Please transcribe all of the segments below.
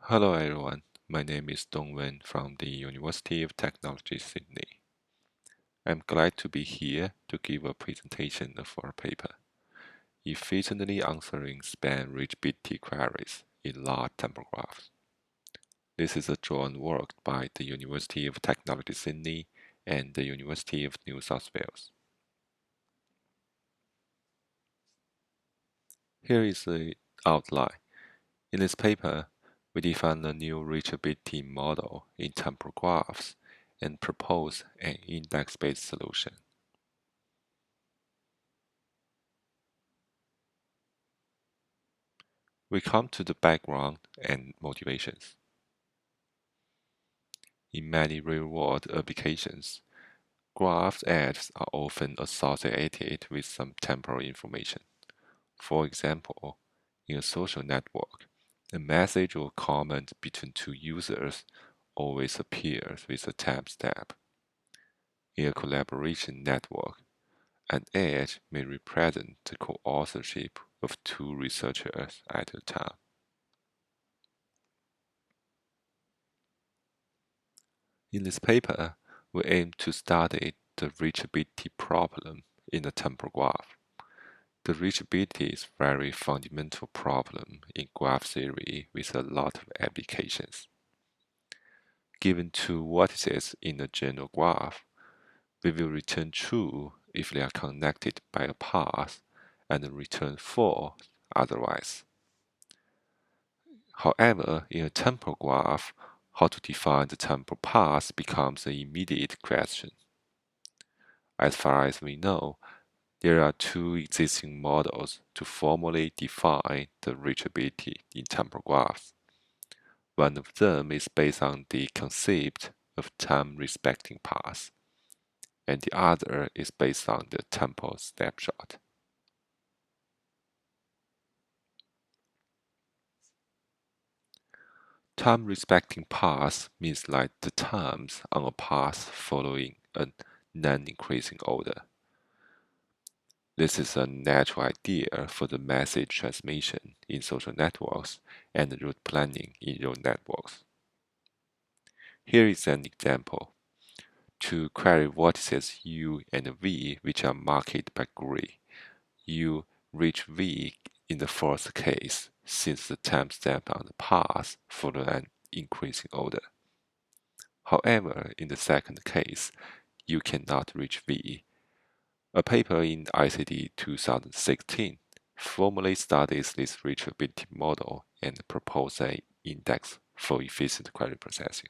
Hello everyone, my name is Dongwen from the University of Technology, Sydney. I'm glad to be here to give a presentation of our paper, Efficiently Answering Span-Reachability Queries in Large Temporal Graphs. This is a joint work by the University of Technology, Sydney and the University of New South Wales. Here is the outline. In this paper, we define a new reachability model in temporal graphs and propose an index-based solution. We come to the background and motivations. In many real-world applications, graph edges are often associated with some temporal information. For example, in a social network, a message or comment between two users always appears with a timestamp. In a collaboration network, an edge may represent the co-authorship of two researchers at a time. In this paper, we aim to study the reachability problem in a temporal graph. The reachability is a very fundamental problem in graph theory with a lot of applications. Given two vertices in a general graph, we will return true if they are connected by a path and return false otherwise. However, in a temporal graph, how to define the temporal path becomes an immediate question. As far as we know, there are two existing models to formally define the reachability in temporal graphs. One of them is based on the concept of time-respecting paths, and the other is based on the temporal snapshot. Time-respecting paths means like the times on a path following a non-increasing order. This is a natural idea for the message transmission in social networks and route planning in neural networks. Here is an example. To query vertices U and V which are marked by gray, U reach V in the first case since the timestamp on the path follow an increasing order. However, in the second case, you cannot reach V. A paper in ICD 2016 formally studies this reachability model and proposes an index for efficient query processing.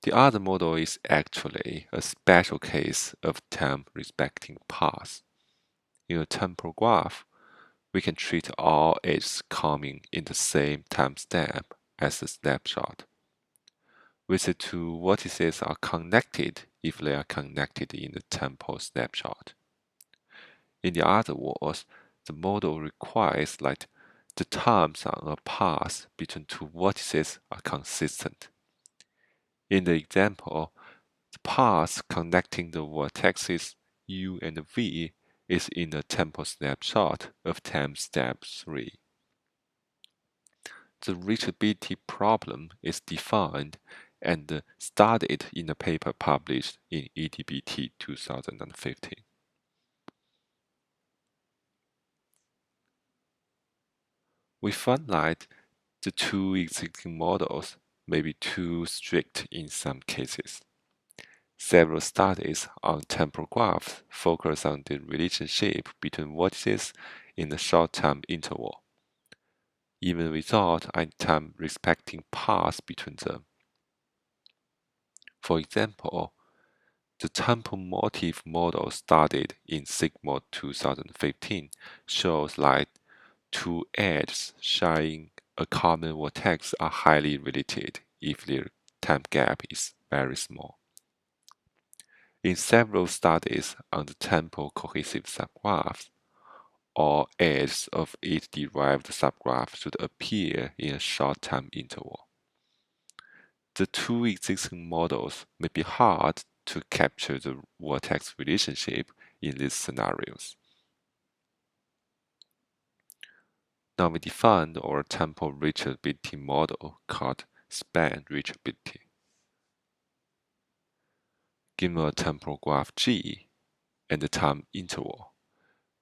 The other model is actually a special case of time-respecting paths. In a temporal graph, we can treat all edges coming in the same timestamp as a snapshot, with the two vertices are connected if they are connected in the temporal snapshot. In other words, the model requires that the times on a path between two vertices are consistent. In the example, the path connecting the vertices U and V is in the temporal snapshot of timestamp 3. The reachability problem is defined and studied in a paper published in EDBT 2015. We found that the two existing models may be too strict in some cases. Several studies on temporal graphs focus on the relationship between vertices in a short time interval, even without any time-respecting paths between them. For example, the temporal motif model studied in Sigma 2015 shows that two edges sharing a common vertex are highly related if their time gap is very small. In several studies on the temporal cohesive subgraphs, all edges of each derived subgraph should appear in a short time interval. The two existing models may be hard to capture the vertex relationship in these scenarios. Now we defined our temporal reachability model called Span-Reachability. Given a temporal graph G and the time interval,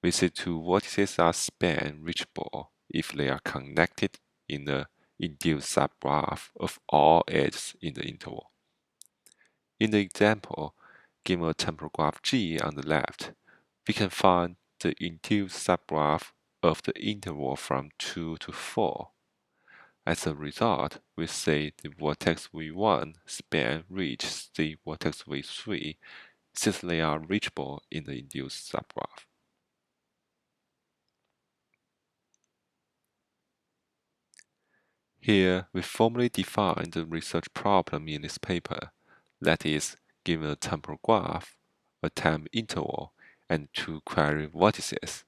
we say two vertices are span-reachable if they are connected in the induced subgraph of all edges in the interval. In the example, given a temporal graph G on the left, we can find the induced subgraph of the interval from 2 to 4. As a result, we say the vertex V1 span reaches the vertex V3 since they are reachable in the induced subgraph. Here, we formally define the research problem in this paper, that is, given a temporal graph, a time interval, and two query vertices.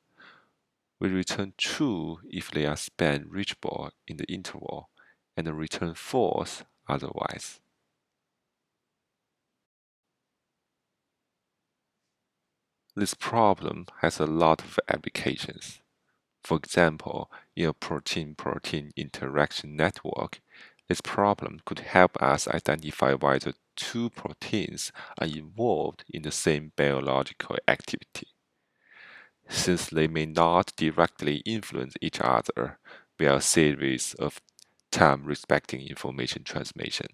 We return true if they are span reachable in the interval, and return false otherwise. This problem has a lot of applications. For example, in a protein-protein interaction network, this problem could help us identify whether two proteins are involved in the same biological activity. Since they may not directly influence each other via a series of time-respecting information transmission,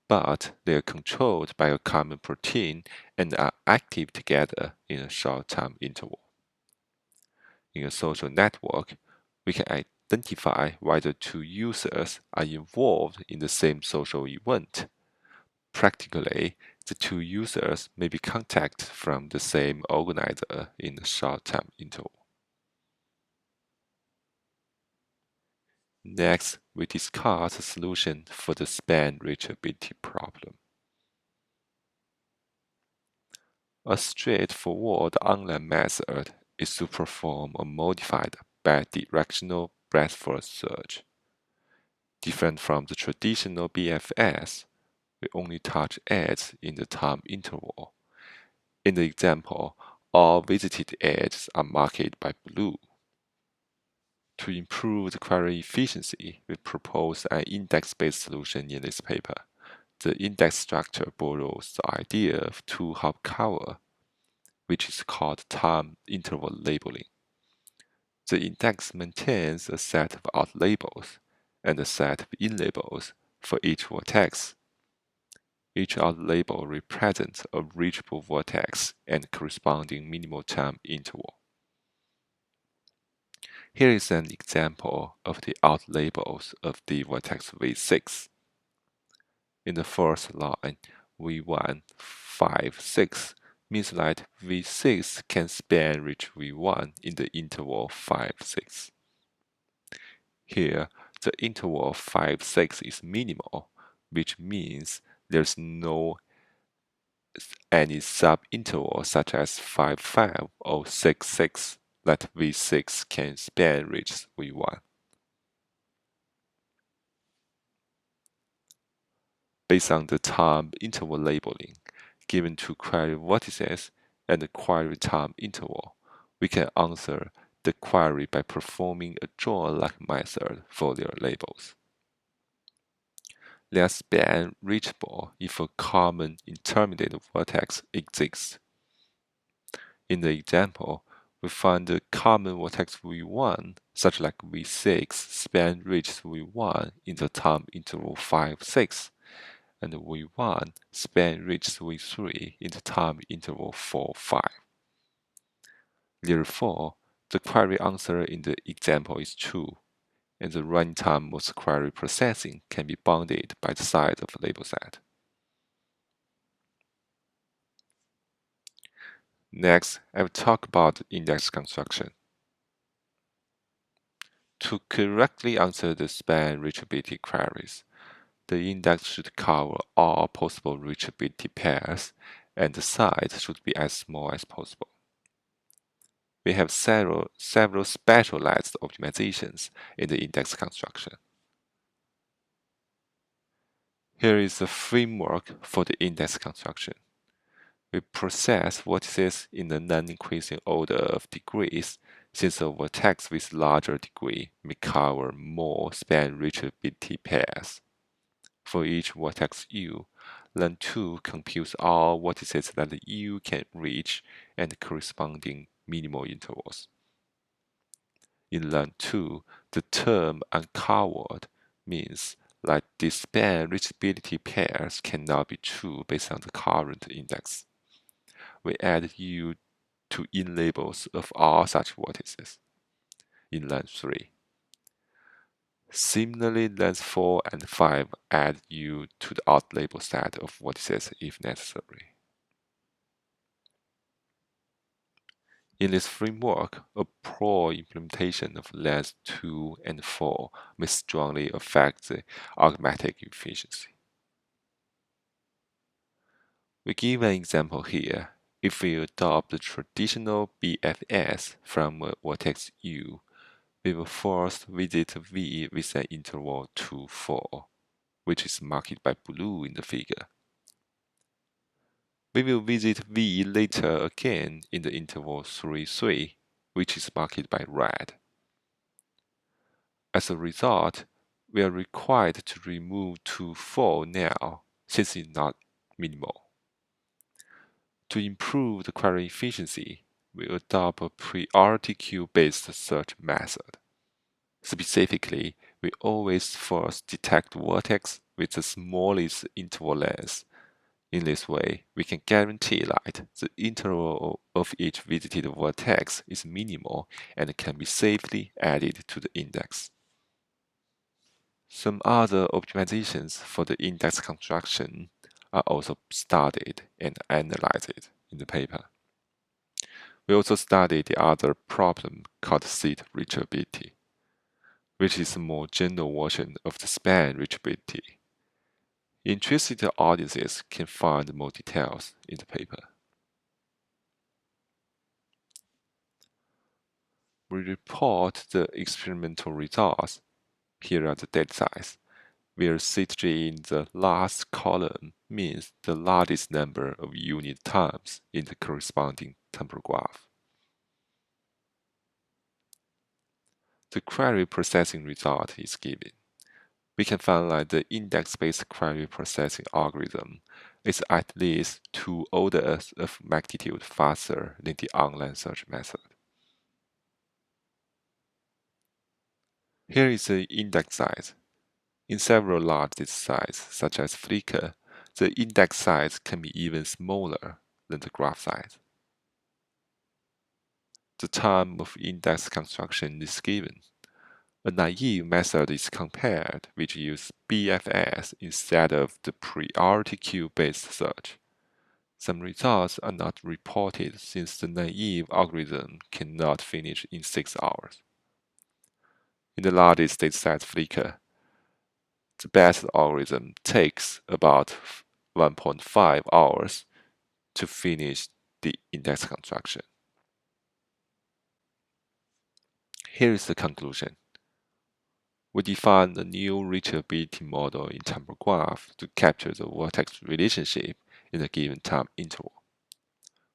but they are controlled by a common protein and are active together in a short time interval. In a social network, we can identify whether two users are involved in the same social event. Practically, the two users may be contacted from the same organizer in a short time interval. Next, we discuss a solution for the span reachability problem. A straightforward online method is to perform a modified bidirectional breadth-first search. Different from the traditional BFS, we only touch edges in the time interval. In the example, all visited edges are marked by blue. To improve the query efficiency, we propose an index-based solution in this paper. The index structure borrows the idea of two-hop cover, which is called time interval labeling. The index maintains a set of out labels and a set of in labels for each vertex. Each out label represents a reachable vertex and corresponding minimal time interval. Here is an example of the out labels of the vertex V6. In the first line, V1, 5, 6 means that V6 can span reach V1 in the interval 5, 6. Here, the interval 5, 6 is minimal, which means there's no any sub-interval such as 5, 5 or 6, 6 that V6 can span reach V1. Based on the time interval labeling given to query vertices and the query time interval, we can answer the query by performing a join-like method for their labels. They are span reachable if a common intermediate vertex exists. In the example, we find the common vertex V1, such like V6, span reaches V1 in the time interval 5, 6, and V1 span reaches V3 in the time interval 4, 5. Therefore, the query answer in the example is true, and the runtime of query processing can be bounded by the size of the label set. Next, I will talk about index construction. To correctly answer the span reachability queries, the index should cover all possible reachability pairs, and the size should be as small as possible. We have several specialized optimizations in the index construction. Here is the framework for the index construction. We process vertices in the non-increasing order of degrees since a vertex with larger degree may cover more span-reachability pairs. For each vertex U, len2 computes all vertices that U can reach and corresponding minimal intervals. In len2, the term uncovered means that the span-reachability pairs cannot be true based on the current index. We add U to in labels of all such vertices in len3. Similarly, lens 4 and 5 add U to the out label set of vertices if necessary. In this framework, a poor implementation of lens 2 and 4 may strongly affect the arithmetic efficiency. We give an example here. If we adopt the traditional BFS from a vertex U, we will first visit V with an interval 2, 4, which is marked by blue in the figure. We will visit V later again in the interval 3, 3, which is marked by red. As a result, we are required to remove 2, 4 now, since it's not minimal. To improve the query efficiency, we adopt a priority queue-based search method. Specifically, we always first detect vertex with the smallest interval length. In this way, we can guarantee that the interval of each visited vertex is minimal and can be safely added to the index. Some other optimizations for the index construction are also studied and analyzed in the paper. We also studied the other problem called seed reachability, which is a more general version of the span reachability. Interested audiences can find more details in the paper. We report the experimental results. Here are the datasets, where Cj in the last column means the largest number of unit times in the corresponding temporal graph. The query processing result is given. We can find that the index-based query processing algorithm is at least 2 orders of magnitude faster than the online search method. Here is the index size. In several large datasets, such as Flickr, the index size can be even smaller than the graph size. The time of index construction is given. A naive method is compared, which uses BFS instead of the priority queue-based search. Some results are not reported since the naive algorithm cannot finish in 6 hours. In the largest dataset Flickr, the best algorithm takes about 1.5 hours to finish the index construction. Here is the conclusion. We define a new reachability model in temporal graph to capture the vertex relationship in a given time interval.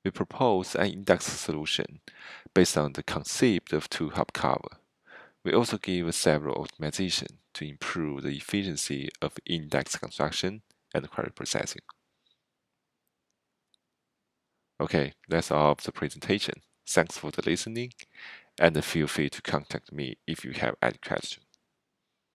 We propose an index solution based on the concept of two-hop cover. We also give several optimizations to improve the efficiency of index construction and query processing. Okay, that's all of the presentation. Thanks for the listening, and feel free to contact me if you have any questions.